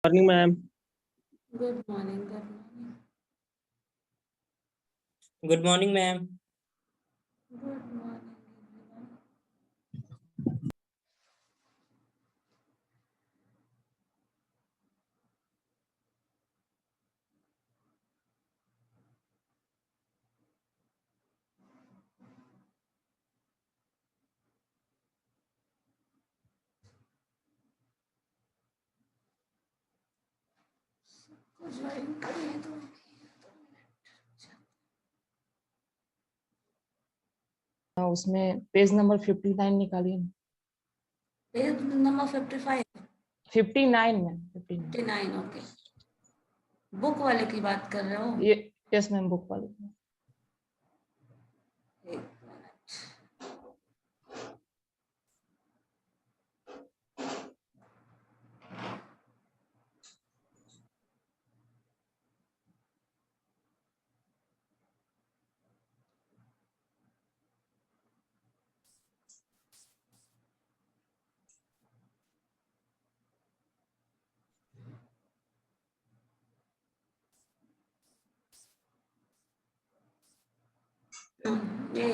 Morning ma'am. Good morning good morning good morning ma'am. Good morning everyone. सबको join करिए तो उसमें page number 59 निकालिए। पेज नंबर 55 59 में 59 59 ओके। बुक वाले की बात कर रहे हो? ये यस मैम, बुक वाले। एक मिनट। ये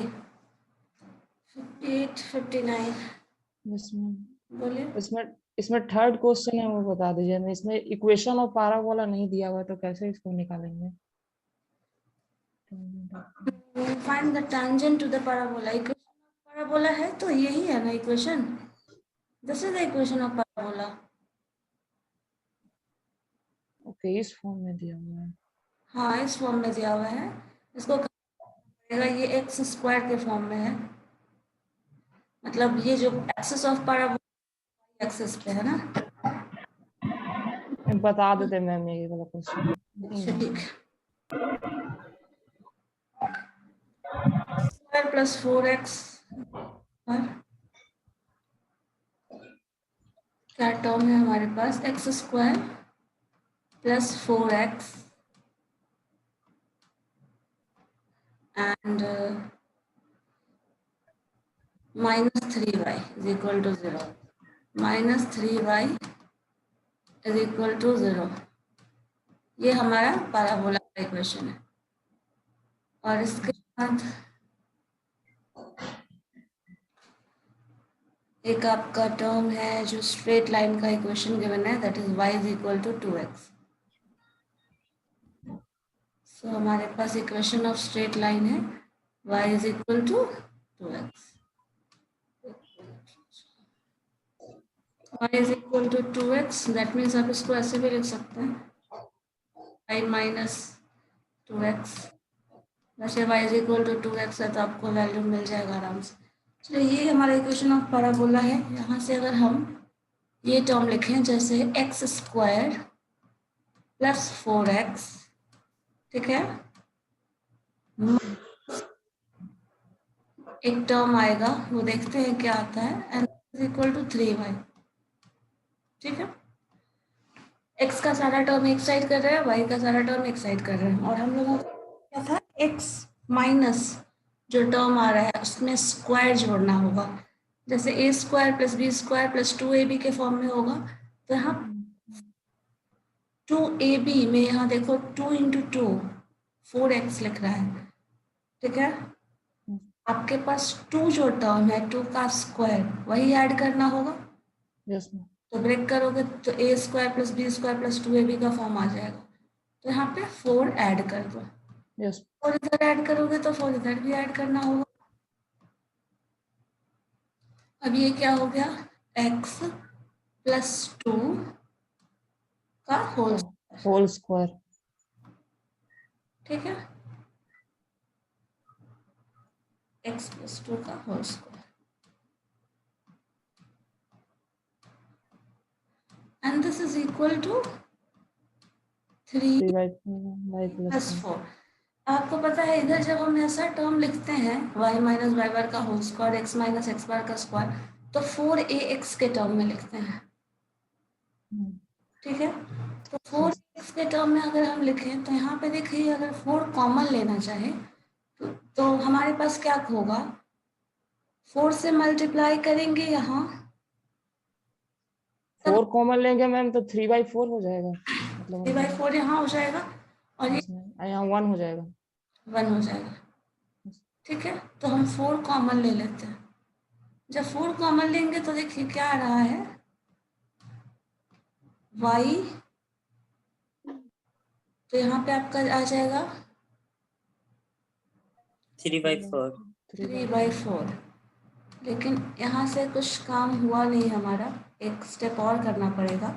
58 59 यस मैम। बोलिए। इसमें थर्ड क्वेश्चन है, वो बता दीजिए। मैं इसमें इक्वेशन और पैराबोला नहीं दिया हुआ, तो कैसे इसको निकालेंगे? Find the tangent to the parabola. Equation of parabola है तो यही है ना equation. This is the equation of parabola. Okay, इस फॉर्म में दिया हुआ है। हाँ, इस फॉर्म में दिया हुआ है। इसको ये एक्स स्क्वायर के फॉर्म में है। मतलब ये जो एक्सिस ऑफ पैराबोला एक्सिस पे है ना। बता देते मैम ये वाला क्वेश्चन। अच्छा ठीक है। स्क्वायर प्लस 4x और क्या टर्म है हमारे पास? X square plus 4x and -3y is equal to 0। -3y is equal to 0। ये हमारा पैराबोला का इक्वेशन है। और इसके बाद एक आपका टर्म है जो स्ट्रेट लाइन का इक्वेशन गिवन है, that is y is equal to 2x। So हमारे पास इक्वेशन ऑफ स्ट्रेट लाइन है y is equal to 2x। y is equal to 2x, that means आप इसको ऐसे भी लिख सकते हैं y माइनस 2x। वैसे y is equal to 2x है तो आपको वैल्यू मिल जाएगा आराम से। चलिए, ये हमारा इक्वेशन ऑफ पैराबोला है। यहाँ से अगर हम ये टर्म लिखें जैसे एक्स स्क्वायर प्लस 4x, ठीक है, एक टर्म आएगा, वो देखते हैं क्या आता है, N is equal to 3y। ठीक है, x का सारा टर्म एक साइड कर रहे हैं, y का सारा टर्म एक साइड कर रहे हैं। और हम लोगों को क्या था, x माइनस जो टर्म आ रहा है उसमें स्क्वायर जोड़ना होगा। जैसे a square plus B square plus 2ab के फॉर्म में होगा। तो यहाँ 2ab में यहाँ देखो 2 इंटू 2 4x लिख रहा है। ठीक है, आपके पास 2 जो टर्म है 2 का स्क्वायर वही ऐड करना होगा। Yes ma'am. तो ब्रेक करोगे तो a square plus B square plus 2ab का फॉर्म आ जाएगा। तो यहाँ पे 4 ऐड कर दो। यस। 4 इधर ऐड करोगे तो 4 इधर भी ऐड करना होगा। अब ये क्या हो गया, x प्लस 2 का होल स्क्वायर। ठीक है, x प्लस 2 का whole square and this is equal to 3 plus 4। आपको पता है इधर जब हम ऐसा टर्म लिखते हैं y माइनस वाई बार का whole square x minus X bar का स्क्वायर, तो 4ax के टर्म में लिखते हैं। ठीक है, तो 4x के टर्म में अगर हम लिखें तो यहाँ पे देखिए, अगर 4 कॉमन लेना चाहे तो हमारे पास क्या होगा, 4 से मल्टीप्लाई करेंगे यहाँ 4 कॉमन लेंगे मैम तो 3/4 हो जाएगा, मतलब 3/4 यहाँ हो जाएगा और ये यहाँ 1 हो जाएगा। 1 हो जाएगा। ठीक है, तो हम 4 कॉमन ले लेते हैं। जब 4 कॉमन लेंगे तो देखिए क्या आ रहा है, y, तो यहाँ पे आपका आ जाएगा 3/4। 3/4। लेकिन यहाँ से कुछ काम हुआ नहीं हमारा, एक स्टेप और करना पड़ेगा।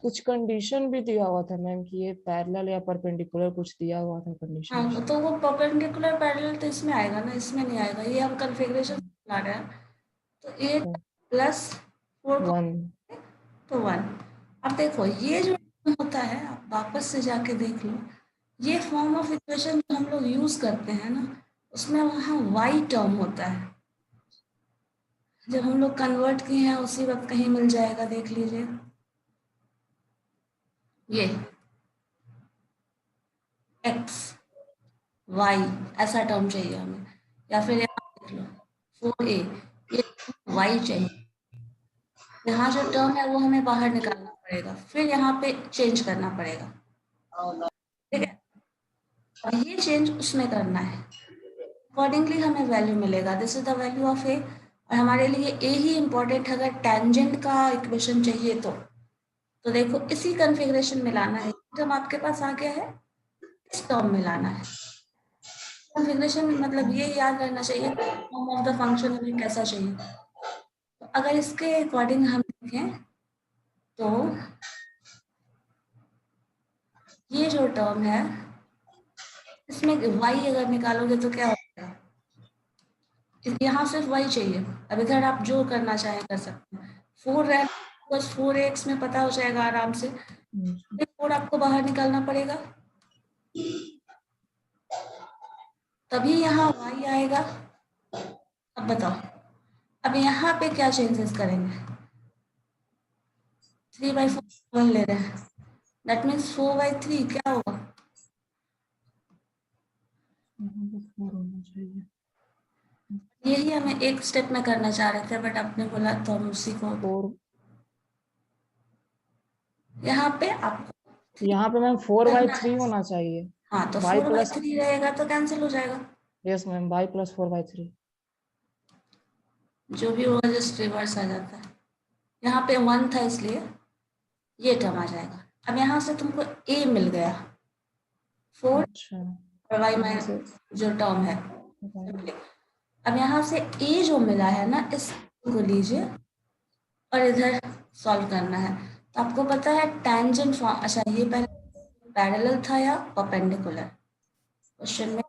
कुछ कंडीशन भी दिया हुआ था मैम कि ये पैरेलल या परपेंडिकुलर कुछ दिया हुआ था कंडीशन। हाँ, तो वो परपेंडिकुलर पैरेलल तो इसमें आएगा ना, इसमें नहीं आएगा, ये हम कन्फिग्रेशन ला रहे हैं। तो 8 + 4 1 तो 1। अब देखो ये जो होता है, आप वापस से जाके देख लो, ये फॉर्म ऑफ इक्वेशन जो हम लोग यूज करते हैं ना, उसमें वहाँ y टर्म होता है। जब हम लोग कन्वर्ट किए हैं उसी वक्त कहीं मिल जाएगा, देख लीजिए ये x y ऐसा टर्म चाहिए हमें, या फिर यहाँ देख लो 4a, ये y चाहिए। यहाँ जो टर्म है वो हमें बाहर निकालना पड़ेगा, फिर यहाँ पे चेंज करना पड़ेगा। ठीक है, और ये चेंज उसमें करना है, अकॉर्डिंगली हमें वैल्यू मिलेगा। This is the value of A. और हमारे लिए ए ही इम्पोर्टेंट है, अगर टेंजेंट का इक्वेशन चाहिए तो देखो इसी कन्फिग्रेशन में लाना है। टर्म आपके पास आ गया है, इस टर्म में लाना है। कन्फिग्रेशन मतलब ये याद रहना चाहिए फॉर्म ऑफ द फंक्शन हमें कैसा चाहिए। तो अगर इसके अकॉर्डिंग हम देखें तो ये जो टर्म है इसमें y अगर निकालोगे तो क्या होगा, यहाँ सिर्फ y चाहिए। अब इधर आप जो करना चाहें कर सकते हैं। 4 रह बस 4x में पता हो जाएगा आराम से, 4 आपको बाहर निकालना पड़ेगा, तभी यहाँ y आएगा। अब बताओ, अब यहाँ पे क्या चेंजेस करेंगे, 3/4 ले रहे हैं, दैट मीन्स 4/3 क्या होगा, यही हमें एक स्टेप में करना चाह रहे थे बट आपने बोला तो हम उसी को 4 यहाँ पे आपको यहाँ पे मैम 4/3 होना चाहिए। हाँ, तो y 4/3 रहेगा तो कैंसिल हो जाएगा, यस मैम, y + 4/3 जो भी होगा जस्ट रिवर्स आ जाता है। यहाँ पे 1 था इसलिए ये टर्म आ जाएगा। अब यहाँ से तुमको a मिल गया 4 अच्छा और y माइनस जो टर्म है सिंपली। अब यहाँ से a जो मिला है ना, इस को लीजिए और इधर सॉल्व करना है। तो आपको पता है टेंजेंट फॉर्म, अच्छा ये पहले पैरेलल था या परपेंडिकुलर, क्वेश्चन में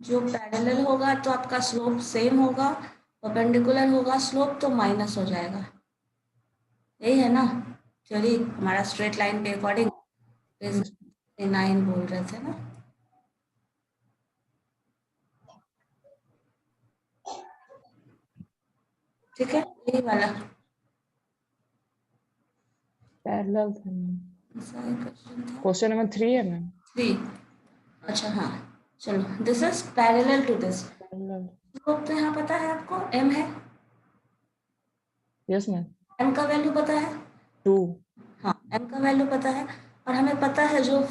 जो पैरेलल होगा तो आपका स्लोप सेम होगा, परपेंडिकुलर होगा स्लोप तो माइनस हो जाएगा, यही है ना। चलिए हमारा स्ट्रेट लाइन के अकॉर्डिंग 9 बोल रहे थे ना। ठीक है, यही वाला पैरेलल था क्वेश्चन क्वेश्चन नंबर 3 है मैम। 3। अच्छा हाँ, चलो this is parallel to this. Parallel, slope तो यहाँ पता है आपको m है, यस मैम, m का वैल्यू पता है, 2 हाँ m का वैल्यू पता है। और हमें पता है जो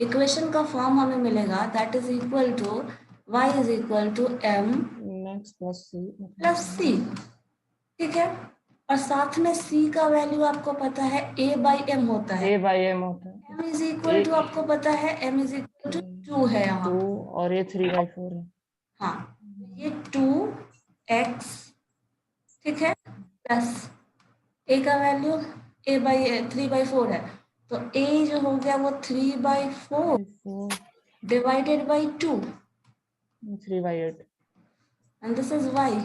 इक्वेशन का फॉर्म हमें मिलेगा that is equal to y is equal to m next plus c। ठीक है, और साथ में c का वैल्यू आपको पता है a/m होता है, a/m होता है, m इज इक्वल टू आपको पता है m इज इक्वल टू 2 है यहाँ। 2 और ये 3/4 है। हाँ, ये 2x, ठीक है, प्लस a का वैल्यू a/3/4 है, तो a जो हो गया वो 3/4 divided by 2 3/8 and this is y।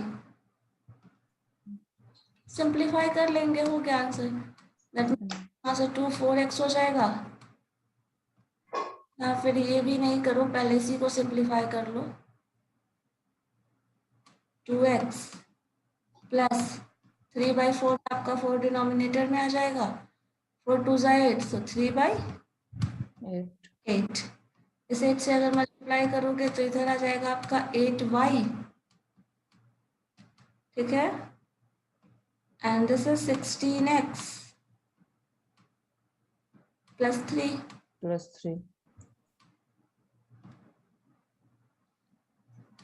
Simplify कर लेंगे, हो गया आंसर। यहाँ से 2 4x हो जाएगा, या फिर ये भी नहीं करो, पहले इसी को सिंप्लीफाई कर लो, 2x प्लस 3/4 आपका 4 डिनोमिनेटर में आ जाएगा, 4 2 8 तो 3/8। इस 8 से अगर मल्टीप्लाई करोगे तो इधर आ जाएगा आपका 8y। ठीक है, and this is 16x plus 3. +3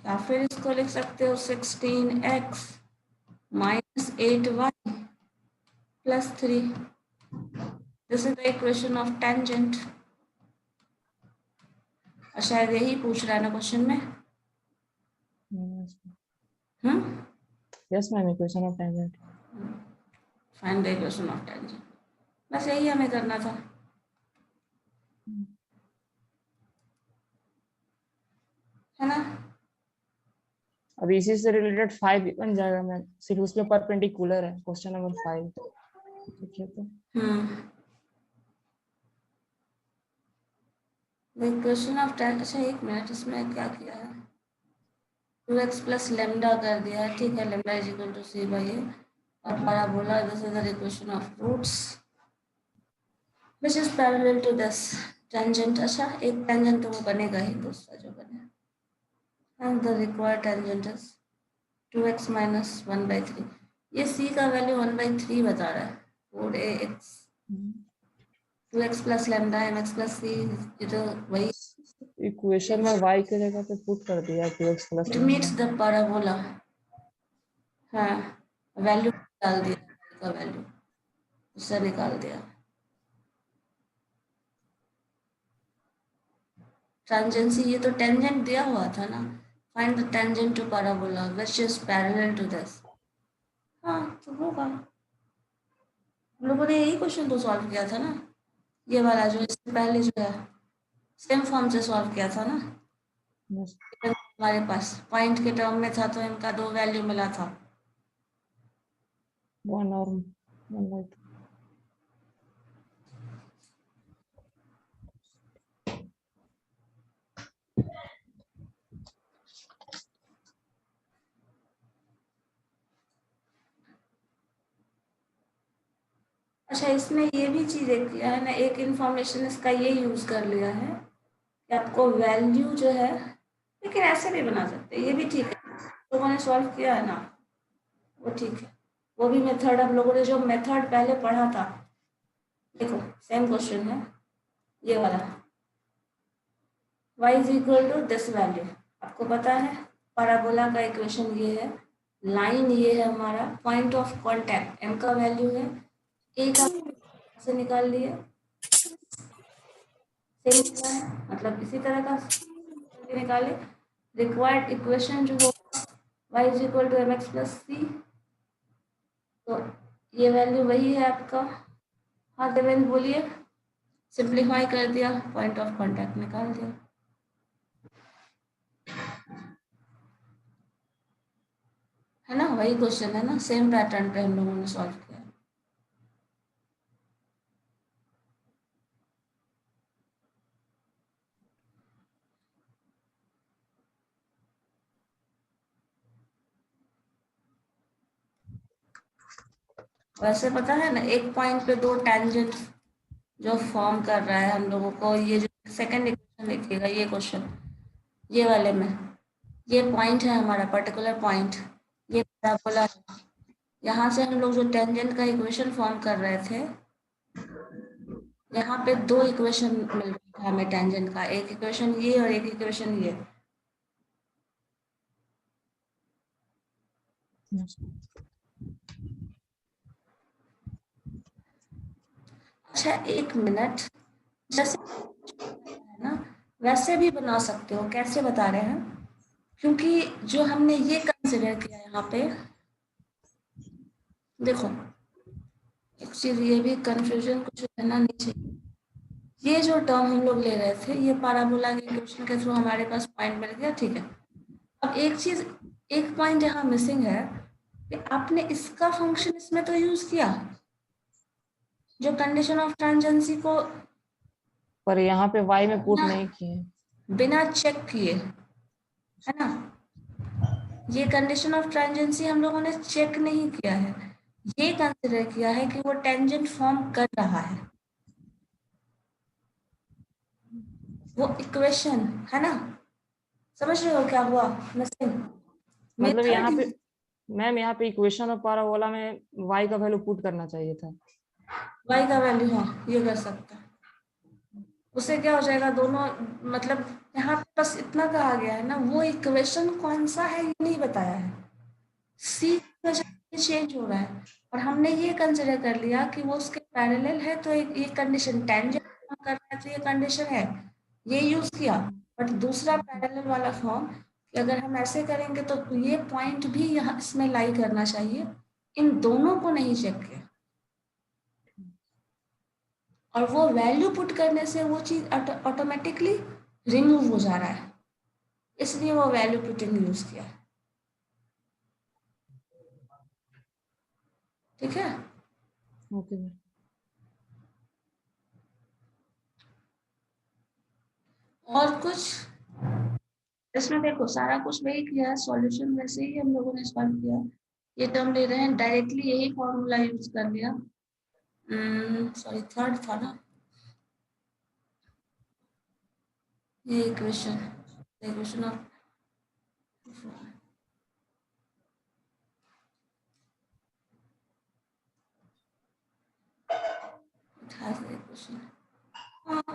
या फिर इसको लिख सकते हो 16x minus 8y plus 3. This is the equation of tangent. और शायद यही पूछ रहा है ना क्वेश्चन में. Yes ma'am equation of tangent. Find the equation of tangent. बस यही हमें करना था. है ना. अब इसी से रिलेटेड 5 भी बन जाएगा मैम, सिर्फ उसमें परपेंडिकुलर है क्वेश्चन नंबर 5. देखिए तो द इक्वेशन ऑफ टेंजेंट. अच्छा एक मिनट, इसमें क्या किया है. 2x प्लस लेमडा कर दिया है. ठीक है, lambda is equal to c by A. और parabola, this is the equation of roots which is parallel to this tangent. अच्छा एक tangent तो वो बनेगा ही, दूसरा जो बने. and the required tangent is 2x minus 1 by 3. ये c का वैल्यू 1 by 3 बता रहा है. 4ax 2x plus lambda mx plus c. ये तो वही. इक्वेशन में y की जगह पे पुट कर दिया 2x plus it meets the parabola. हाँ, वैल्यू डाल दिया, y का वैल्यू उससे निकाल दिया. टेंजेंसी, ये तो टेंजेंट दिया हुआ था ना. Find the tangent to parabola which is parallel to this. हाँ तो होगा. हम लोगों ने यही क्वेश्चन तो सॉल्व किया था ना, ये वाला जो इससे पहले जो है सेम फॉर्म से सॉल्व किया था ना. हमारे पास पॉइंट के टर्म में था तो इनका 2 वैल्यू मिला था. 1 और 1/2. अच्छा इसमें ये भी चीज एक किया है ना, एक इंफॉर्मेशन इसका ये यूज कर लिया है कि आपको वैल्यू जो है, लेकिन ऐसे भी बना सकते हैं, ये भी ठीक है. लोगों ने सॉल्व किया है ना, वो ठीक है. वो भी मेथड, हम लोगों ने जो मेथड पहले पढ़ा था, देखो सेम क्वेश्चन है ये वाला. y is equal to this value. आपको पता है पैराबोला का इक्वेशन ये है. लाइन ये है हमारा पॉइंट ऑफ कांटेक्ट, m का वैल्यू है, a का से निकाल लिए. सेम किया है, मतलब इसी तरह का निकाले. रिक्वायर्ड इक्वेशन जो होगा y is equal to mx plus c. तो ये वैल्यू वही है आपका. हाँ देवेंद्र बोलिए. सिंप्लीफाई कर दिया, पॉइंट ऑफ कांटेक्ट निकाल दिया. है ना, वही क्वेश्चन है ना, सेम पैटर्न पे हम लोगों ने सॉल्व किया. वैसे पता है ना, एक पॉइंट पे 2 टेंजेंट जो फॉर्म कर रहा है हम लोगों को, ये जो सेकंड इक्वेशन लिखिएगा, ये क्वेश्चन ये वाले में, ये पॉइंट है हमारा पर्टिकुलर पॉइंट, ये पैराबोला है. यहाँ से हम लोग जो टेंजेंट का इक्वेशन फॉर्म कर रहे थे, यहाँ पे 2 इक्वेशन मिल रहा था हमें टेंजेंट का. एक इक्वेशन ये और एक इक्वेशन ये. अच्छा एक मिनट, जैसे है ना वैसे भी बना सकते हो. कैसे बता रहे हैं, क्योंकि जो हमने ये कंसिडर किया यहाँ पे, देखो एक चीज ये भी कंफ्यूजन कुछ रहना नहीं चाहिए. ये जो टर्म हम लोग ले रहे थे, ये पैराबोला के इक्वेशन के थ्रू हमारे पास पॉइंट मिल गया. ठीक है, अब एक चीज, एक पॉइंट यहाँ मिसिंग है कि आपने इसका फंक्शन इसमें तो यूज किया, जो कंडीशन ऑफ टेंजेंसी को पर यहाँ पे y में पुट नहीं किए, बिना चेक किए, है ना. ये कंडीशन ऑफ टेंजेंसी हम लोगों ने चेक नहीं किया है, ये कंसिडर किया है कि वो टेंजेंट फॉर्म कर रहा है, वो इक्वेशन है ना. समझ रहे हो क्या हुआ मिसिंग. मतलब यहाँ पे मैम यहाँ पे इक्वेशन और पैराबोला में y का वैल्यू पुट करना चाहिए था। y का वैल्यू, हाँ ये कर सकता है। उससे क्या हो जाएगा, दोनों मतलब यहाँ पे बस इतना कहा गया है ना, वो इक्वेशन कौन सा है ये नहीं बताया है, सी की वजह से चेंज हो रहा है। और हमने ये कंसिडर कर लिया कि वो उसके पैरेलल है, तो एक ये कंडीशन टेंजेंट कर रहा है, तो ये कंडीशन है, ये यूज किया। बट दूसरा पैरेलल वाला फॉर्म कि अगर हम ऐसे करेंगे तो ये पॉइंट भी यहाँ इसमें लाई करना चाहिए, इन दोनों को नहीं चेक किया। और वो वैल्यू पुट करने से वो चीज ऑटोमेटिकली रिमूव हो जा रहा है, इसलिए वो वैल्यू पुटिंग यूज किया है। ठीक है, ओके मैम। और कुछ इसमें देखो, सारा कुछ वही किया है, सॉल्यूशन वैसे ही हम लोगों ने सॉल्व किया। ये टर्म ले रहे हैं, डायरेक्टली यही फॉर्मूला यूज कर लिया। सॉरी, थर्ड था ना ये equation of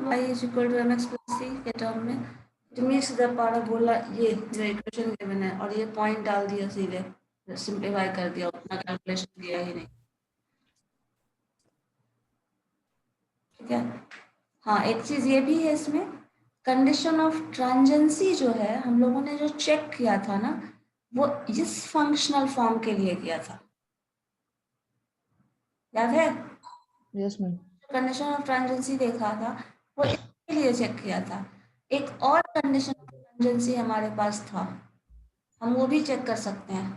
y is equal to mx plus c के टर्म में इट मीन्स द पैराबोला, ये जो इक्वेशन गिवन है, और ये पॉइंट डाल दिया सीधे, सिंप्लीफाई कर दिया, उतना कैलकुलेशन दिया ही नहीं। ठीक है, हाँ एक चीज ये भी है इसमें, कंडीशन ऑफ ट्रांजेंसी जो है हम लोगों ने जो चेक किया था ना, वो इस फंक्शनल फॉर्म के लिए किया था, याद है? Yes ma'am. कंडीशन ऑफ ट्रांजेंसी देखा था, वो इसके लिए चेक किया था। एक और कंडीशन ऑफ ट्रांजेंसी हमारे पास था, हम वो भी चेक कर सकते हैं,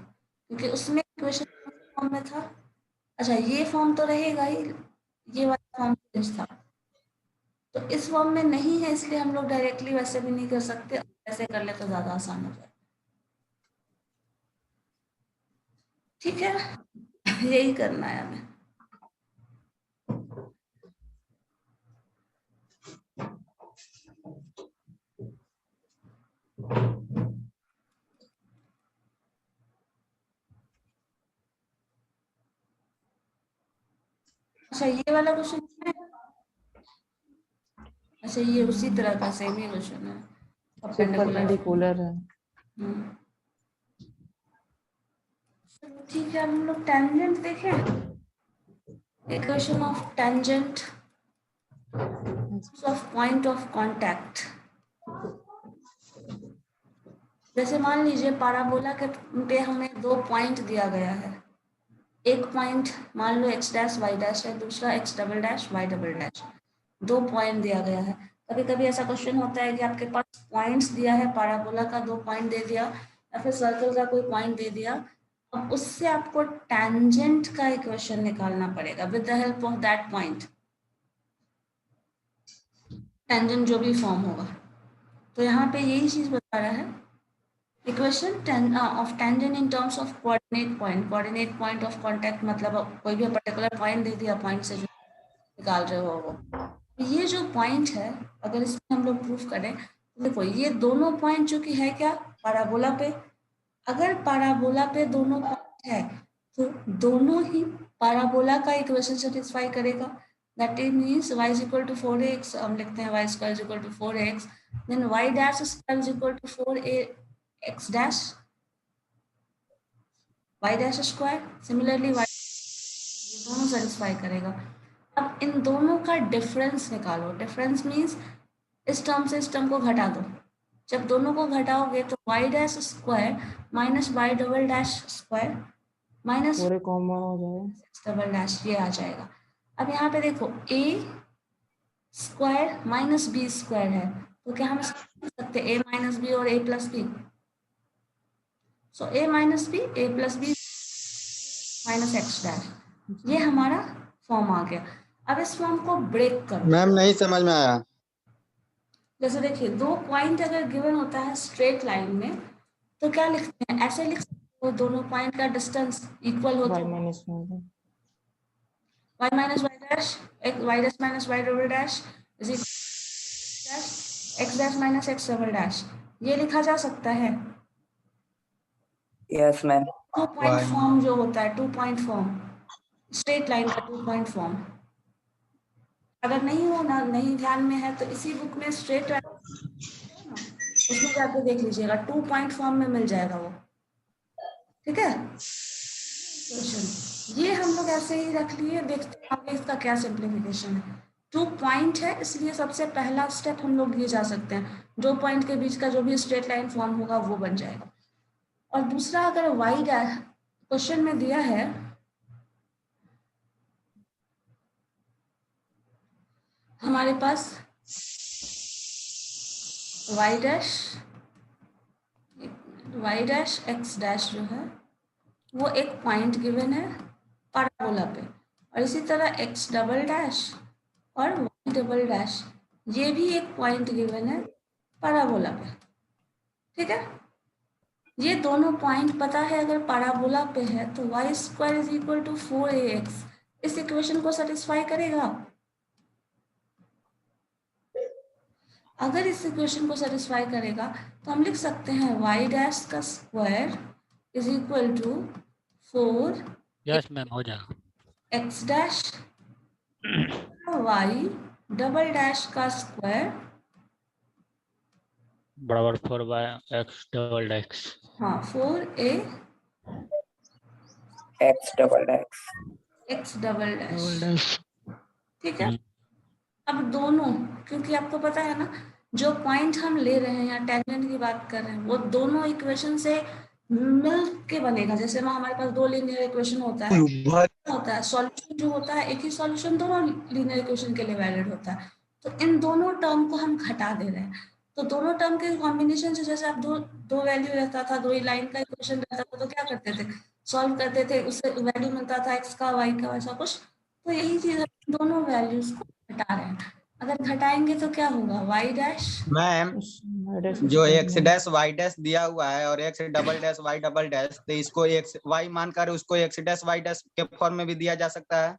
क्योंकि उसमें इक्वेशन फॉर्म में था। अच्छा, ये फॉर्म तो रहेगा ही, ये वाला फॉर्म चेंज था, तो इस फॉर्म में नहीं है, इसलिए हम लोग डायरेक्टली वैसे भी नहीं कर सकते, ऐसे कर ले तो ज्यादा आसान हो जाए। ठीक है, यही करना है हमें। अच्छा, ये वाला क्वेश्चन है, अच्छा ये उसी तरह का सेम ही क्वेश्चन है, सिर्फ परपेंडिकुलर। परपेंडिकुलर है। ठीक है, अब हम लोग टेंजेंट देखें, equation of tangent of point of contact. जैसे मान लीजिए पाराबोला के पे हमें दो पॉइंट दिया गया है, एक पॉइंट मान लो x डैश y डैश है, दूसरा x double dash y double dash, दो पॉइंट दिया गया है। कभी कभी ऐसा क्वेश्चन होता है कि आपके पास पॉइंट्स दिया है, पाराबोला का दो पॉइंट दे दिया, या फिर सर्कल का कोई पॉइंट दे दिया, अब उससे आपको टेंजेंट का इक्वेशन निकालना पड़ेगा with the help of that point, tangent जो भी फॉर्म होगा। तो यहाँ पे यही चीज बता रहा है, equation of tangent in terms of coordinate point of contact, मतलब कोई भी पर्टिकुलर पॉइंट दे दिया, पॉइंट से जो निकाल रहे हो वो, ये जो पॉइंट है, अगर इसमें हम लोग प्रूफ करें तो देखो, ये दोनों पॉइंट जो कि है क्या, पैराबोला पे, अगर पैराबोला पे दोनों पॉइंट है तो दोनों ही पैराबोला का इक्वेशन सेटिस्फाई करेगा। That means y is equal to 4x, हम लिखते हैं y square is equal to 4x, then y dash square is equal to 4x dash y dash square, similarly y ये दोनों सेटिस्फाई करेगा। अब इन दोनों का डिफरेंस निकालो, डिफरेंस मीन्स इस टर्म से इस टर्म को घटा दो, जब दोनों को घटाओगे तो y dash square minus y double dash square minus पूरे कॉमन हो जाएगा, डबल डैश, ये आ जाएगा। अब यहाँ पे देखो a square minus B square है, तो क्या हम इसको लिख सकते हैं a माइनस बी और a plus B, so a minus B a plus B minus X dash, ये हमारा फॉर्म आ गया। अब इस फॉर्म को ब्रेक करो। मैम नहीं समझ में आया। जैसे देखिए, दो पॉइंट अगर गिवन होता है स्ट्रेट लाइन में, तो क्या लिखते हैं, ऐसे लिख सकते हो, दोनों पॉइंट का डिस्टेंस इक्वल हो y तो माइनस में y minus Y dash, y dash minus Y double dash is equal dash x dash minus x double dash, ये लिखा जा सकता है। Yes ma'am. 2 पॉइंट फॉर्म जो होता है, 2 पॉइंट फॉर्म, स्ट्रेट लाइन का 2 पॉइंट फॉर्म, अगर नहीं हो ना, नहीं ध्यान में है तो इसी बुक में स्ट्रेट लाइन ना, उसमें जाके देख लीजिएगा, 2 पॉइंट फॉर्म में मिल जाएगा वो। ठीक है, क्वेश्चन ये हम लोग ऐसे ही रख लिए, देखते हैं आगे इसका क्या सिंप्लीफिकेशन है। 2 पॉइंट है इसलिए सबसे पहला स्टेप हम लोग ये जा सकते हैं, 2 पॉइंट के बीच का जो भी स्ट्रेट लाइन फॉर्म होगा वो बन जाएगा। और दूसरा, अगर वाई डैश क्वेश्चन में दिया है हमारे पास वाई डैश एक्स डैश जो है वो एक पॉइंट गिवन है पैराबोला पे, और इसी तरह एक्स डबल डैश और वाई डबल डैश ये भी एक पॉइंट गिवन है पैराबोला पे। ठीक है, ये दोनों पॉइंट पता है, अगर पैराबोला पे है तो Y square is equal to 4ax इस इक्वेशन को सेटिस्फाई करेगा। अगर इस इक्वेशन को सेटिस्फाई करेगा तो हम लिख सकते हैं वाई डैश का square is equal to 4 yes ma'am, हो जाएगा। X dash Y double dash का स्क्वायर बराबर 4/x डबल x। हाँ 4a x double dash X double dash. ठीक है, अब दोनों, क्योंकि आपको पता है ना जो पॉइंट हम ले रहे हैं या टेंजेंट की बात कर रहे हैं वो दोनों इक्वेशन से मिल के बनेगा। जैसे में हमारे पास 2 लीनियर इक्वेशन होता है सॉल्यूशन जो होता है, एक ही सॉल्यूशन दोनों लीनियर इक्वेशन के लिए वैलिड होता है। तो इन दोनों टर्म को हम घटा दे रहे हैं, तो दोनों टर्म के कॉम्बिनेशन से, जैसे आप दो वैल्यू रहता था, 2 ही लाइन का इक्वेशन रहता था, तो क्या करते थे, सॉल्व करते थे, उससे वैल्यू मिलता था एक्स का वाई का वैसा कुछ। तो यही चीज है, दोनों वैल्यूज को घटा रहे हैं। अगर घटाएंगे तो क्या होगा, वाई डैश मैम जो एक्स डैश वाई डैश दिया हुआ है और X double dash Y double dash, तो इसको एक्स वाई मानकर उसको एक्स डैश वाई डैश के फॉर्म में भी दिया जा सकता है।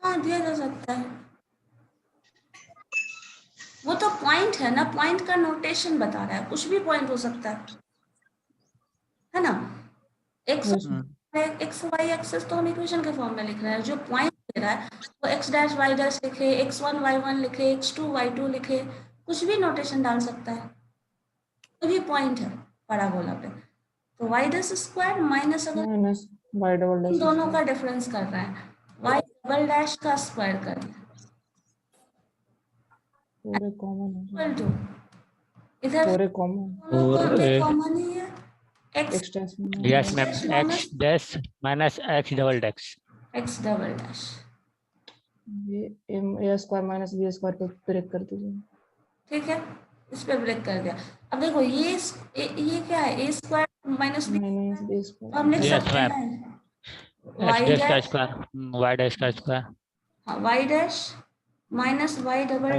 हाँ दिया जा सकता है, वो तो पॉइंट है ना, पॉइंट का नोटेशन बता रहा है, कुछ भी पॉइंट हो सकता है ना। एक्स वाई एक्सेस तो हम इक्वेशन के फॉर्म में लिख रहे हैं, जो पॉइंट दे रहा है वो एक्स डैश वाई डैश लिखे, x1 y1 लिखे, x2 y2 लिखे, कुछ भी नोटेशन डाल सकता है, तो भी पॉइंट है पैराबोला पे। तो वाई डैश स्क्वायर माइनस, अगर वाई डबल डैश दोनों का डिफरेंस कर रहे हैं, वाई डबल डैश का स्क्वायर कर रहे हैं पूरे कॉमन इक्वल टू, इधर पूरे कॉमन कॉमन ही है, x dash yes ma'am, x dash minus x double dash. X double dash. ये a square minus b square पे ब्रेक कर दीजिए। ठीक है, इस पे ब्रेक कर दिया। अब देखो ये क्या है, a square minus b, minus b square हम लिख Yes, सकते ma'am. हैं x वाई डैश का डैश, स्क्वायर y डैश का स्क्वायर हाँ Y dash minus Y double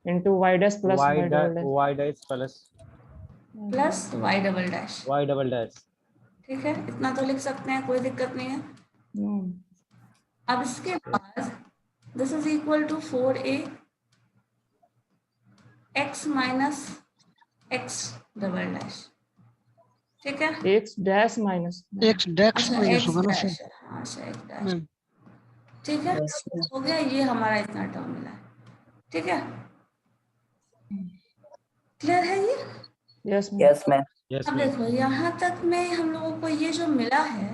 into y dash plus y double y dash plus Y double dash. y double dash. ठीक है, इतना तो लिख सकते हैं, कोई दिक्कत नहीं है। अब इसके बाद this is equal to 4a x minus X double dash. ठीक है, x dash minus X dash अच्छा माइनस एक्स होगा ना डैश सर? है, हाँ अच्छा एक्स डैश। ठीक है, हो गया, ये हमारा इतना टर्म मिला है। ठीक है, क्लियर है ये? यस यस मैम यस अब मैम। देखो यहाँ तक में हम लोगों को ये जो मिला है,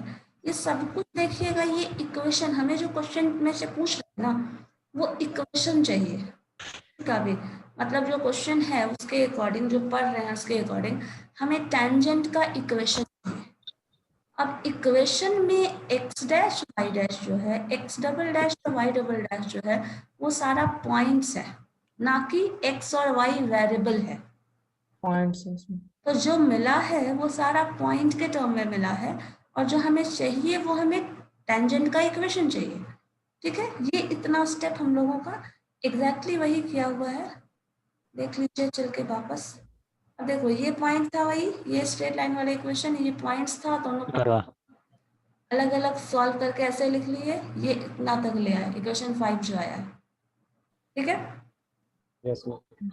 ये सब कुछ देखिएगा, ये इक्वेशन हमें जो क्वेश्चन में से पूछ रहे हैं ना, वो इक्वेशन चाहिए का भी, मतलब जो क्वेश्चन है उसके अकॉर्डिंग, जो पढ़ रहे हैं उसके अकॉर्डिंग हमें टेंजेंट का इक्वेशन चाहिए। अब इक्वेशन में एक्स डैश वाई डैश जो है, एक्स डबल डैश और वाई डबल डैश जो है, वो सारा पॉइंट्स है, ना कि एक्स और वाई वेरिएबल है। पॉइंट्स है इसमें। तो जो मिला है वो सारा पॉइंट के टर्म में मिला है, और जो हमें चाहिए वो हमें टेंजेंट का इक्वेशन चाहिए। ठीक है, ये इतना स्टेप हम लोगों का एग्जैक्टली वही किया हुआ है, देख लीजिए चल के वापस। अब देखो ये पॉइंट था वही, ये स्ट्रेट लाइन वाला इक्वेशन, ये पॉइंट्स था, दोनों करवा। अलग अलग सॉल्व करके ऐसे लिख लिए, ये इतना तक ले आया, इक्वेशन 5 जो आया है। ठीक है, यस मैम।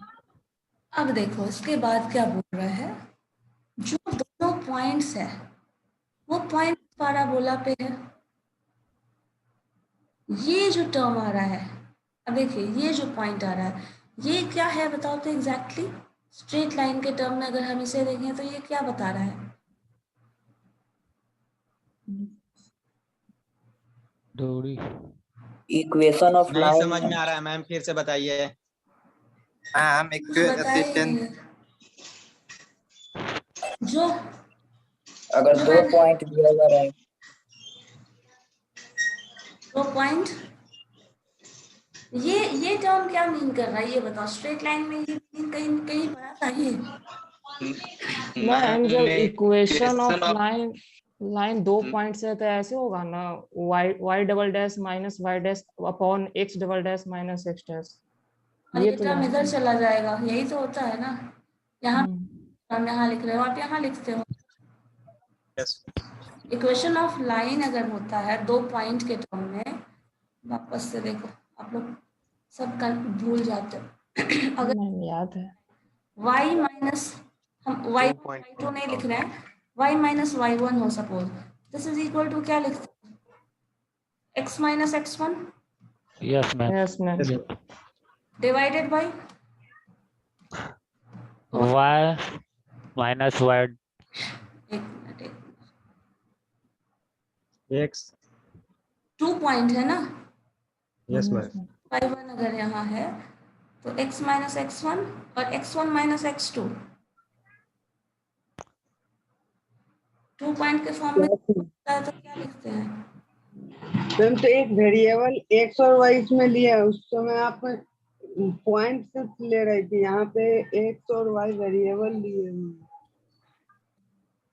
अब देखो इसके बाद क्या बोल रहा है, जो दोनों पॉइंट्स है वो पॉइंट पैराबोला पे है। ये जो टर्म आ रहा है, अब देखिए ये जो पॉइंट आ रहा है ये क्या है बताओ तो एग्जैक्टली। स्ट्रेट लाइन के टर्म में अगर हम इसे देखें तो ये क्या बता रहा है? दूरी। इक्वेशन ऑफ नहीं लाइन। समझ में आ रहा है मैम, फिर से बताइए। मैम एक बताइए जो अगर जो दो मैंने पॉइंट दिया जा रहा है, दो पॉइंट, ये टर्म क्या मीन कर रहा है ये बताओ। स्ट्रेट लाइन में ये मीन कहीं कहीं पढ़ा था ये? मैम जब equation of Equation of- line दो पॉइंट से तो ऐसे होगा ना, y double dash minus y dash upon x double dash minus x dash. और ये ये तो टर्म इधर चला जाएगा, यही तो होता है ना। यहाँ हम यहाँ लिख रहे हो, आप यहाँ लिखते हो। इक्वेशन ऑफ लाइन अगर होता है दो पॉइंट के टर्म में, वापस से देखो आप लोग सब कल भूल जाते हो। अगर मैम याद है। y माइनस, हम y2 नहीं लिख रहे हैं, y माइनस y1 हो suppose, this is equal to क्या लिखते हैं? x minus x1 Yes, ma'am. Yes ma'am. Divided by Y minus Y. एक मिनट X. 2 पॉइंट है ना, Yes, ma'am. y1 अगर यहाँ है तो x माइनस x1 और x1 माइनस x2 2 पॉइंट के फॉर्म में होता है तो क्या लिखते हैं? मैम तो एक वेरिएबल x और y इसमें लिया है, उस समय आप पॉइंट से ले रही थी, यहाँ पे x और y वेरिएबल लिए हुए हैं।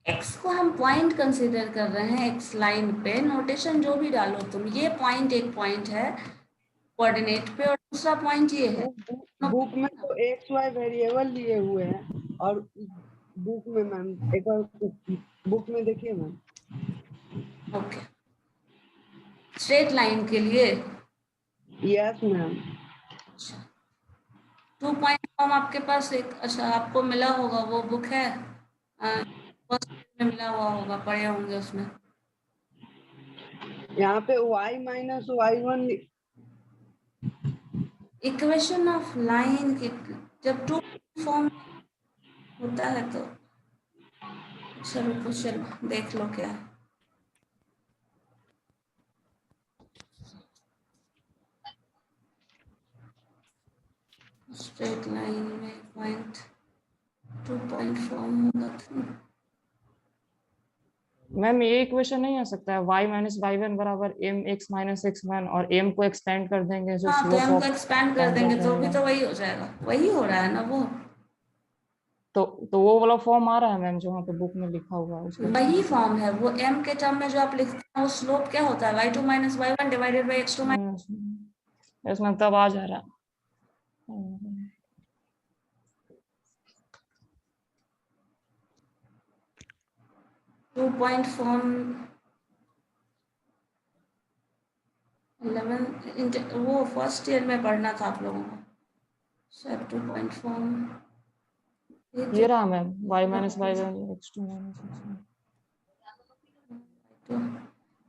x को हम पॉइंट कंसीडर कर रहे हैं, x लाइन पे नोटेशन जो भी डालो तुम, ये पॉइंट एक पॉइंट है कोऑर्डिनेट पे और दूसरा पॉइंट ये है। बुक में तो x y वेरिएबल लिए हुए हैं, और बुक में मैम एक बार बुक में देखिए मैम। ओके, स्ट्रेट लाइन के लिए यस मैम। 2 पॉइंट फॉर्म आपके पास एक, अच्छा आपको मिला होगा वो बुक है, फर्स्ट में मिला हुआ होगा, पढ़े होंगे उसमें। यहाँ पे y minus y1 equation of line की जब 2 फॉर्म होता है तो चलो देख लो क्या है। स्ट्रेट लाइन में पॉइंट 2 पॉइंट फॉर्म होगा तो मैम ये इक्वेशन नहीं आ सकता है y माइनस y1 बराबर mx माइनस x1, और m को एक्सपेंड कर देंगे जो हाँ तो स्लोप हम ऑफ को एक्सपैंड कर देंगे तो भी तो वही हो जाएगा, वही हो रहा है ना वो। तो वो वाला फॉर्म आ रहा है मैम जो वहाँ पे बुक में लिखा हुआ है उसको। वही फॉर्म है वो, m के टर्म में जो आप लिखते हैं वो स्लोप क्या होता है? y2 minus y1 divided by x2 minus. Yes ma'am तब आ जा रहा है। 2 पॉइंट फॉर्म 11 वो फर्स्ट ईयर में पढ़ना था आप लोगों को शायद। 2 पॉइंट फॉर्म ये रहा ma'am y minus y1 x2 minus x1। तो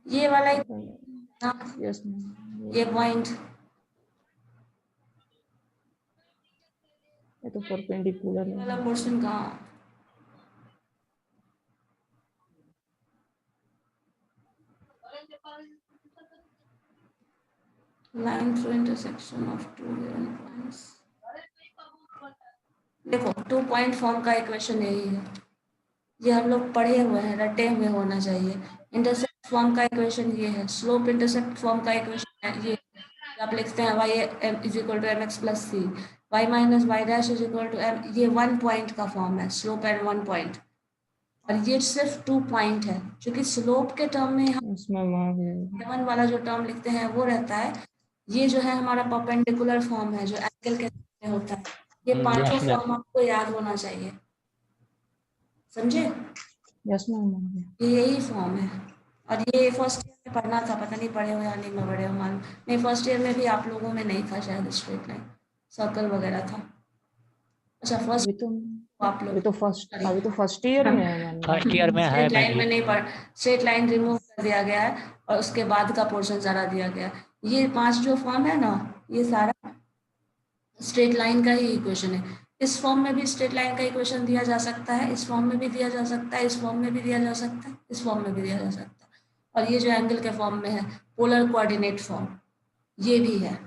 ये वाला ही ना, यस मैम ये पॉइंट ये तो परपेंडिकुलर वाला है। पोर्शन कहाँ? Line through intersection of 2 given points. देखो 2 पॉइंट फॉर्म का इक्वेशन यही है, ये हम लोग पढ़े हुए हैं, रटे हुए होना चाहिए। इंटरसेप्ट फॉर्म का इक्वेशन ये है, स्लोप इंटरसेप्ट फॉर्म का इक्वेशन है ये, आप लिखते हैं y is equal to mx plus C, y minus y dash is equal to m, ये 1 पॉइंट का फॉर्म है, स्लोप एट 1 पॉइंट। और ये सिर्फ 2 पॉइंट है, क्योंकि स्लोप के टर्म में हम उसमें आ गया 1 वाला जो टर्म लिखते हैं वो रहता है। ये जो है हमारा परपेंडिकुलर फॉर्म है जो एंगल के साथ में होता है। ये पांचों yes, ma'am. फॉर्म आपको याद होना चाहिए, समझे? यस मैम आ गया। ये यही फॉर्म है, और ये फर्स्ट ईयर में पढ़ना था, पता नहीं पढ़े हो या नहीं, मैं पढ़े हो मालूम नहीं। फर्स्ट ईयर में भी आप लोगों में नहीं था शायद स्ट्रेट लाइन, सर्कल वगैरह था। अच्छा फर्स्ट अभी तो आप लोग अभी तो फर्स्ट ईयर में है मैम। फर्स्ट ईयर में है स्ट्रेट मैम लाइन में ये। नहीं पढ़, स्ट्रेट लाइन रिमूव कर दिया गया है और उसके बाद का पोर्शन सारा दिया गया है। ये 5 जो फॉर्म है ना, ये सारा स्ट्रेट लाइन का ही इक्वेशन है। इस फॉर्म में भी स्ट्रेट लाइन का इक्वेशन दिया जा सकता है, इस फॉर्म में भी दिया जा सकता है, इस फॉर्म में भी दिया जा सकता है, इस फॉर्म में भी दिया जा सकता है। और ये जो एंगल के फॉर्म में है, पोलर कोऑर्डिनेट फॉर्म, ये भी है।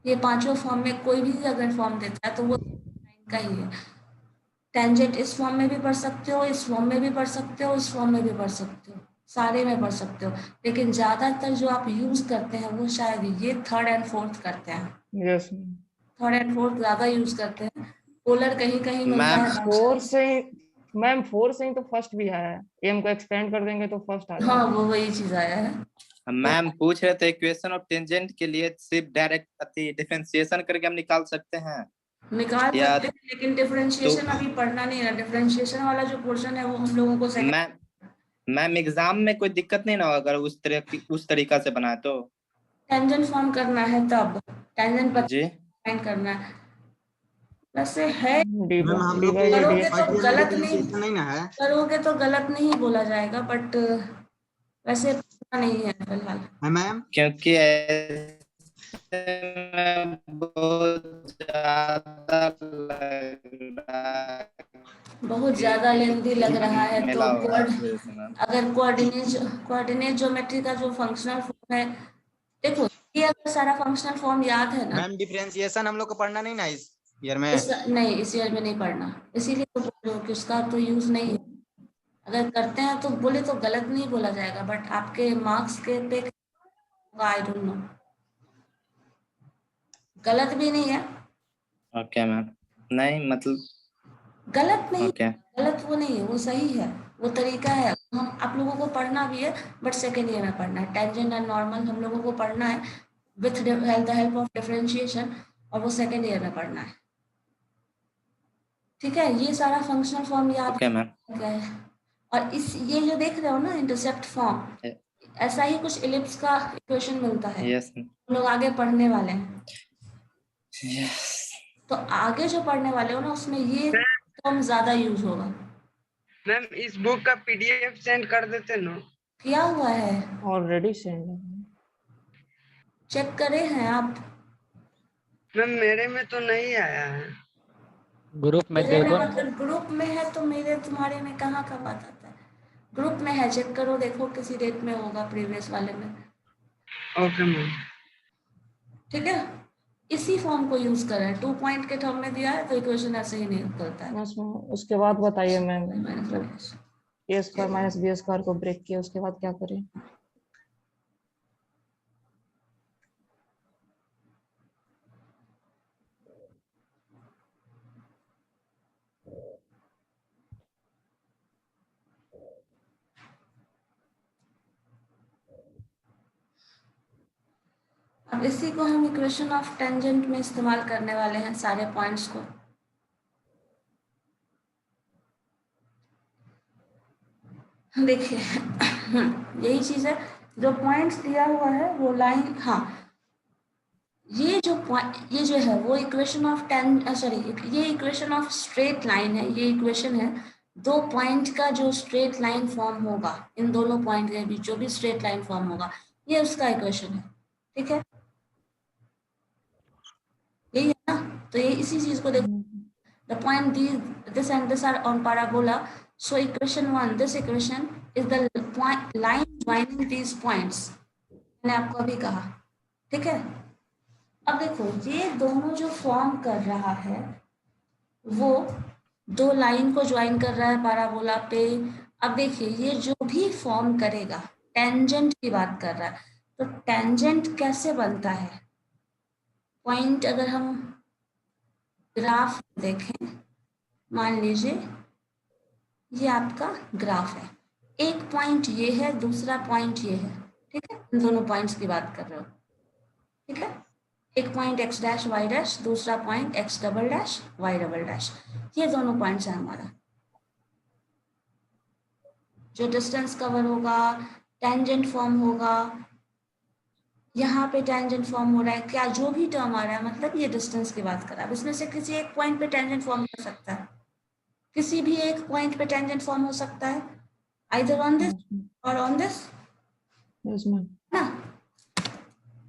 ये पांचों फॉर्म में कोई भी अगर फॉर्म देता है तो वो लाइन का ही है। टेंजेंट इस फॉर्म में भी पढ़ सकते हो, इस फॉर्म में भी पढ़ सकते हो, इस फॉर्म में भी पढ़ सकते हो, सारे में पढ़ सकते हो। लेकिन ज्यादातर जो आप यूज करते हैं वो शायद ये थर्ड एंड फोर्थ करते हैं। यस थर्ड एंड फोर्थ ज्यादा यूज करते हैं। पोलर कहीं कहीं मिलता मैम, है। फोर से मैम 4 से ही तो फर्स्ट भी आया है, एम को एक्सपेंड कर देंगे तो फर्स्ट आ हाँ जाएगा। वो वही चीज आया है। मैम पूछ रहे थे इक्वेशन ऑफ टेंजेंट के लिए सिर्फ डायरेक्ट डिफरेंशिएशन करके हम निकाल सकते हैं निकाल या सकते हैं, लेकिन डिफरेंशिएशन अभी पढ़ना नहीं है। डिफरेंशिएशन वाला जो पोर्शन है वो हम लोगों को मैम एग्जाम में कोई दिक्कत नहीं ना होगा अगर उस तरीका से बनाए तो? टेंजेंट फॉर्म करना है तब टेंजेंट पर जी फाइंड करना है। वैसे है, डी मैम हम डी लोग बाई डी करोगे तो गलत नहीं, नहीं ना है। करोगे तो गलत नहीं बोला जाएगा, बट वैसे पता नहीं है फिलहाल। मैम क्योंकि ऐसे में बहुत ज्यादा लग रहा है बहुत ज्यादा लेंथी लग रहा है तो मेला होगा इस वजह से मैम। अगर कोऑर्डिनेट ज्योमेट्री का जो फंक्शनल फॉर्म है, देखो ये अगर सारा फंक्शनल फॉर्म याद है ना, मैम डिफरेंशिएशन हम लोग को पढ़ना नहीं ना इस ईयर में? नहीं इस ईयर में नहीं पढ़ना, इसीलिए तो बोल रही हूँ कि उसका तो यूज नहीं है। अगर करते हैं तो बोले तो गलत नहीं बोला जाएगा, बट आपके मार्क्स के पे आई डोंट नो, गलत भी नहीं है। ओके मैम, नहीं मतलब गलत नहीं, ओके गलत वो नहीं है, वो सही है, वो तरीका है। हम आप लोगों को पढ़ना भी है, बट सेकेंड ईयर में पढ़ना है। टेंजेंट एंड नॉर्मल हम लोगों को पढ़ना है with the help of differentiation, और वो सेकेंड ईयर में पढ़ना है। ठीक है, ये सारा फंक्शनल फॉर्म याद ओके मैम। क्या है। और इस ये जो देख रहे हो ना इंटरसेप्ट फॉर्म, ऐसा ही कुछ इलिप्स का इक्वेशन मिलता है। यस हम लोग आगे पढ़ने वाले हैं, यस तो आगे जो पढ़ने वाले हो ना उसमें ये टर्म ज्यादा यूज होगा। मैम इस बुक का पीडीएफ सेंड कर देते ना? किया हुआ है, ऑलरेडी सेंड है। चेक करे हैं आप? मैम मेरे में तो नहीं आया है। ग्रुप में मेरे में देखो। मतलब ग्रुप में है तो मेरे तुम्हारे में कहाँ का बात आता है। ग्रुप में है, चेक करो, देखो किसी डेट में होगा प्रीवियस वाले में। Okay ma'am. ठीक है, इसी फॉर्म को यूज करें। 2 पॉइंट के टर्म में दिया है तो इक्वेशन ऐसे ही नहीं निकलता है। बस उसके बाद बताइए मैम, माइनस जब ए स्क्वायर माइनस बी स्क्वायर को ब्रेक किया उसके बाद क्या करें? अब इसी को हम इक्वेशन ऑफ टेंजेंट में इस्तेमाल करने वाले हैं सारे पॉइंट्स को। देखिए यही चीज है, जो पॉइंट्स दिया हुआ है वो लाइन, हाँ ये जो है वो इक्वेशन ऑफ ये इक्वेशन ऑफ स्ट्रेट लाइन है। ये इक्वेशन है 2 पॉइंट का जो स्ट्रेट लाइन फॉर्म होगा, इन दोनों पॉइंट के बीच जो भी स्ट्रेट लाइन फॉर्म होगा, ये उसका इक्वेशन है। ठीक है, यही है ना? तो ये इसी चीज को देखो, the point this and this are on parabola, so equation 1, this equation is the line joining these points. मैंने आपको अभी कहा, ठीक है। अब देखो ये दोनों जो फॉर्म कर रहा है वो 2 लाइन को ज्वाइन कर रहा है पैराबोला पे। अब देखिए ये जो भी फॉर्म करेगा, टेंजेंट की बात कर रहा है, तो टेंजेंट कैसे बनता है? पॉइंट अगर हम ग्राफ देखें, मान लीजिए ये आपका ग्राफ है, एक पॉइंट ये है, दूसरा पॉइंट ये है। ठीक है, इन दोनों पॉइंट्स की बात कर रहे हो। ठीक है, एक point x dash y dash, दूसरा point x double dash y double dash, ये दोनों पॉइंट्स हैं हमारा। जो डिस्टेंस कवर होगा, टेंजेंट फॉर्म होगा, यहाँ पे टेंजेंट फॉर्म हो रहा है, क्या जो भी टर्म आ रहा है, मतलब ये डिस्टेंस की बात कर रहा है। अब इसमें से किसी एक पॉइंट पे टेंजेंट फॉर्म हो सकता है, किसी भी एक पॉइंट पे टेंजेंट फॉर्म हो सकता है, आइदर ऑन दिस और ऑन दिस, यस मैम। ना।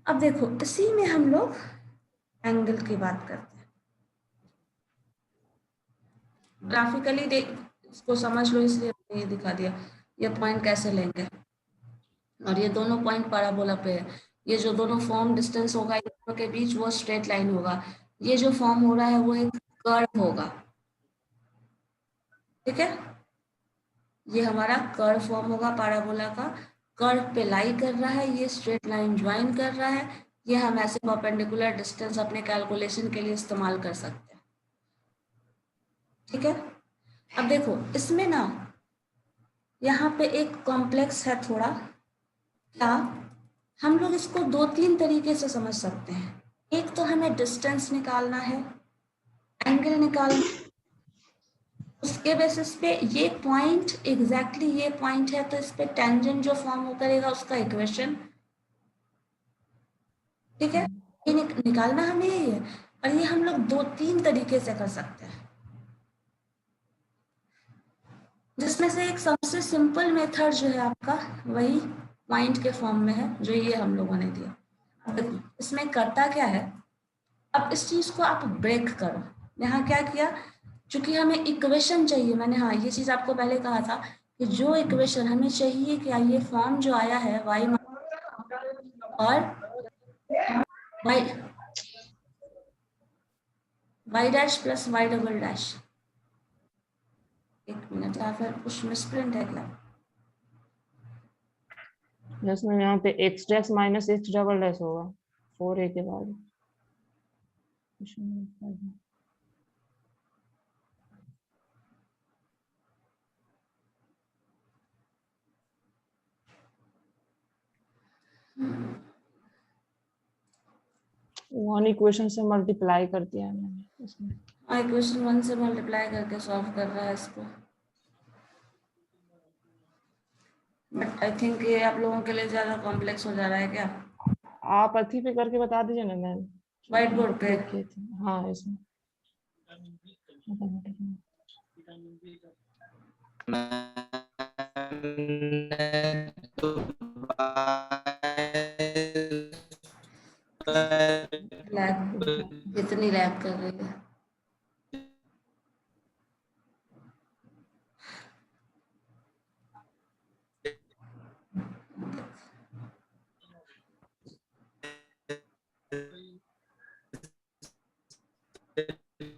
अब देखो इसी में हम लोग एंगल की बात करते हैं। ग्राफिकली देख, इसको समझ लो, इसलिए मैंने ये दिखा दिया ये पॉइंट कैसे लेंगे। और ये दोनों पॉइंट पैराबोला पे है, ये जो दोनों फॉर्म डिस्टेंस होगा इन दोनों के बीच वो स्ट्रेट लाइन होगा, ये जो फॉर्म हो रहा है वो एक कर्व होगा, ठीक है। ये हमारा कर्व फॉर्म होगा पैराबोला का, कर्व पे लाई कर रहा है, ये स्ट्रेट लाइन ज्वाइन कर रहा है, ये हम ऐसे परपेंडिकुलर डिस्टेंस अपने कैलकुलेशन के लिए इस्तेमाल कर सकते हैं, ठीक है। अब देखो इसमें ना यहाँ पे एक कॉम्प्लेक्स है थोड़ा, क्या हम लोग इसको 2-3 तरीके से समझ सकते हैं। एक तो हमें डिस्टेंस निकालना है, एंगल निकालना, उसके बेसिस पे ये पॉइंट एग्जैक्टली ये पॉइंट है तो इस पे टेंजेंट जो फॉर्म करेगा उसका इक्वेशन, ठीक है। ये निकालना हमें यही है, और ये हम लोग 2-3 तरीके से कर सकते हैं, जिसमें से एक सबसे सिंपल मेथड जो है आपका वही पॉइंट के फॉर्म में है जो ये हम लोगों ने दिया। अब देखो इसमें करता क्या है, अब इस चीज को आप ब्रेक करो। यहाँ क्या किया, चूंकि हमें इक्वेशन चाहिए, मैंने हाँ ये चीज आपको पहले कहा था कि जो इक्वेशन हमें चाहिए, क्या ये फॉर्म जो आया है y और y dash plus y double dash, एक मिनट, या फिर कुछ मिसप्रिंट है क्या? यस मैम, यहाँ पे x dash minus x double dash होगा 4a के बाद। वन इक्वेशन से मल्टीप्लाई कर दिया है मैंने इसमें। इक्वेशन 1 से मल्टीप्लाई करके सॉल्व कर रहा है इसको, बट आई थिंक ये आप लोगों के लिए ज्यादा कॉम्प्लेक्स हो जा रहा है क्या? आप अथी पे करके बता दीजिए ना मैम, व्हाइट बोर्ड पे। हाँ इसमें लैग, कितनी लैग कर रही है?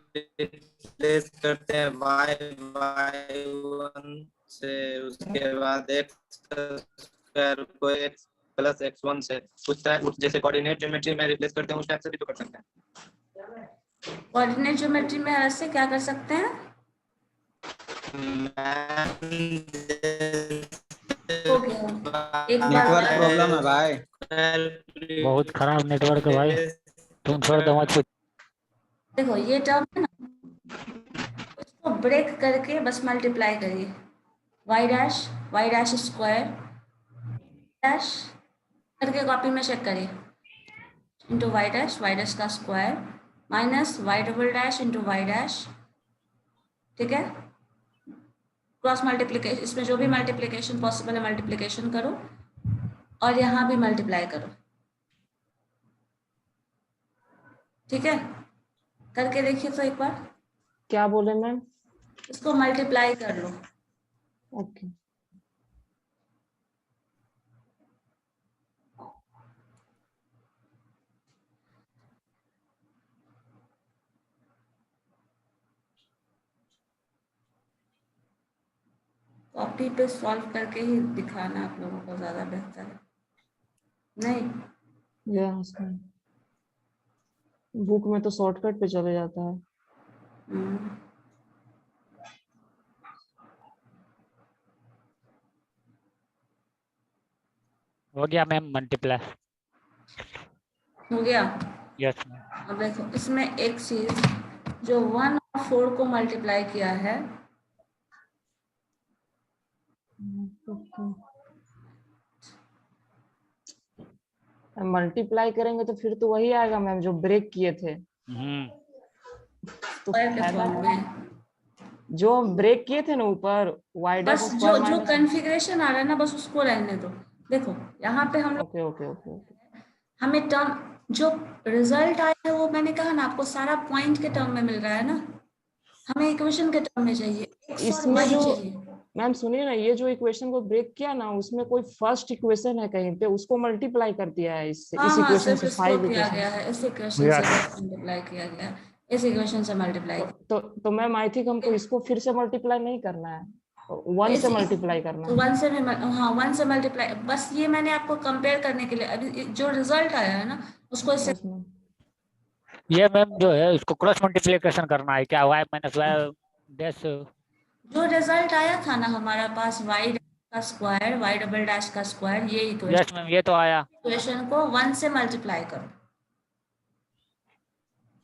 रिप्लेस करते हैं y1 से, उसके बाद x स्क्वायर को x प्लस x1 से, उस टाइप जैसे कोऑर्डिनेट ज्योमेट्री में रिप्लेस करते हैं उस टाइप से भी तो कर सकते हैं। कोऑर्डिनेट ज्योमेट्री में ऐसे क्या कर सकते हैं? हो गया, एक बार नेटवर्क प्रॉब्लम है भाई, बहुत खराब नेटवर्क है भाई, तुम छोड़ दो मत। देखो ये टर्म है ना, इसको ब्रेक करके बस मल्टीप्लाई करिए, y डैश स्क्वायर डैश करके कॉपी में चेक करिए, इंटू y डैश का square minus y double dash into y dash, ठीक है। क्रॉस मल्टीप्लिकेशन, इसमें जो भी मल्टीप्लिकेशन पॉसिबल है मल्टीप्लिकेशन करो और यहाँ भी मल्टीप्लाई करो, ठीक है। करके देखिए तो एक बार, क्या बोले मैम? इसको मल्टीप्लाई कर लो। ओके कॉपी पे सॉल्व करके ही दिखाना आप लोगों को ज्यादा बेहतर है, नहीं? यस मैम, बुक में तो शॉर्टकट पे चले जाता है। हो गया मैम मल्टीप्लाई। हो गया। Yes ma'am. अब देखो इसमें एक चीज, जो 1 और 4 को मल्टीप्लाई किया है, मल्टीप्लाई करेंगे तो फिर तो वही आएगा मैम जो ब्रेक किए थे। तो स्क्वायर के फायदा फॉर्म में जो हम ब्रेक किए थे ना ऊपर y डैश बस जो स्क्वायर जो माइनस। कॉन्फ़िगरेशन आ रहा है ना बस उसको रहने दो। देखो यहाँ पे हम लोग ओके ओके ओके हमें टर्म जो रिजल्ट आया है वो मैंने कहा ना आपको सारा पॉइंट के टर्म में मिल रहा है ना, हमें इक्वेशन के टर्म में चाहिए, x और इसमें y जो चाहिए। मैम सुनिए ना, ये जो इक्वेशन को ब्रेक किया ना उसमें कोई फर्स्ट इक्वेशन है कहीं पे, उसको मल्टीप्लाई कर दिया है इससे, हाँ इस हाँ इक्वेशन सिर्फ से इसको 5 किया इक्वेशन। गया है, इस इक्वेशन से मल्टीप्लाई किया गया है, इस इक्वेशन से मल्टीप्लाई। तो मैम आई थिंक हमको इसको फिर से मल्टीप्लाई नहीं करना है, 1 से मल्टीप्लाई करना तो है। 1 से भी हाँ 1 से मल्टीप्लाई, बस ये मैंने आपको कंपेयर करने के लिए अभी जो रिजल्ट आया है ना उसको इससे Yes, ma'am. ये मैम जो है उसको क्रॉस मल्टीप्लिकेशन करना है क्या, y माइनस वाई डैश। जो रिजल्ट आया था ना हमारा पास y का स्क्वायर y डबल डैश का स्क्वायर, ये यस मैम ये तो आया। इक्वेशन को 1 से मल्टीप्लाई करो।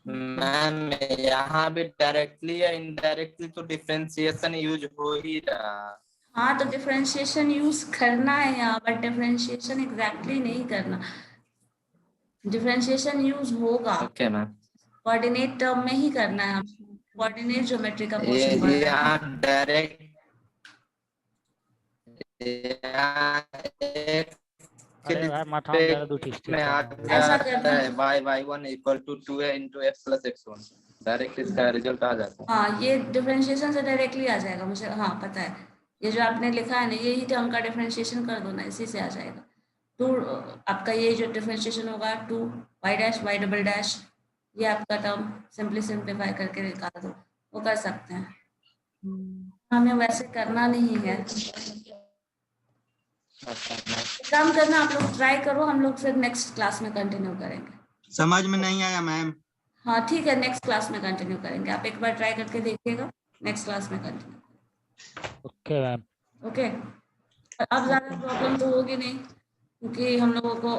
मैम यहाँ भी डायरेक्टली या इनडायरेक्टली तो डिफरेंशिएशन यूज हो ही रहा। हाँ तो डिफरेंशिएशन यूज करना है यहाँ पर, डिफरेंशिएशन एग्जैक्टली नहीं करना, डिफरेंशिएशन यूज होगा ओके मैम। कोऑर्डिनेट टर्म में ही करना है, कोऑर्डिनेट ज्योमेट्री का पोर्शन पढ़ ये रहे हैं। यहाँ डायरेक्ट अरे भाई माथा में दर्द उठी में आ ऐसा जाता करना है y1 equal to 2a into x plus x1, direct इसका रिजल्ट आ जाता है। हाँ ये डिफरेंशिएशन से डायरेक्टली आ जाएगा, मुझे हाँ पता है, ये जो आपने लिखा है ना यही टर्म का डिफरेंशिएशन कर दो ना, इसी से आ जाएगा। 2 आपका ये जो डिफरेंशिएशन होगा 2 y dash y double dash, ये आपका टर्म सिंपली सिंप्लीफाई करके निकाल दो, वो कर सकते हैं, हमें वैसे करना नहीं है। काम करना आप लोग ट्राई करो, हम लोग फिर नेक्स्ट क्लास में कंटिन्यू करेंगे। समझ में नहीं आया मैम। हाँ ठीक है, नेक्स्ट क्लास में कंटिन्यू करेंगे, आप एक बार ट्राई करके देखिएगा, नेक्स्ट क्लास में कंटिन्यू। Okay ma'am. ओके अब ज़्यादा प्रॉब्लम तो होगी नहीं क्योंकि हम लोगों को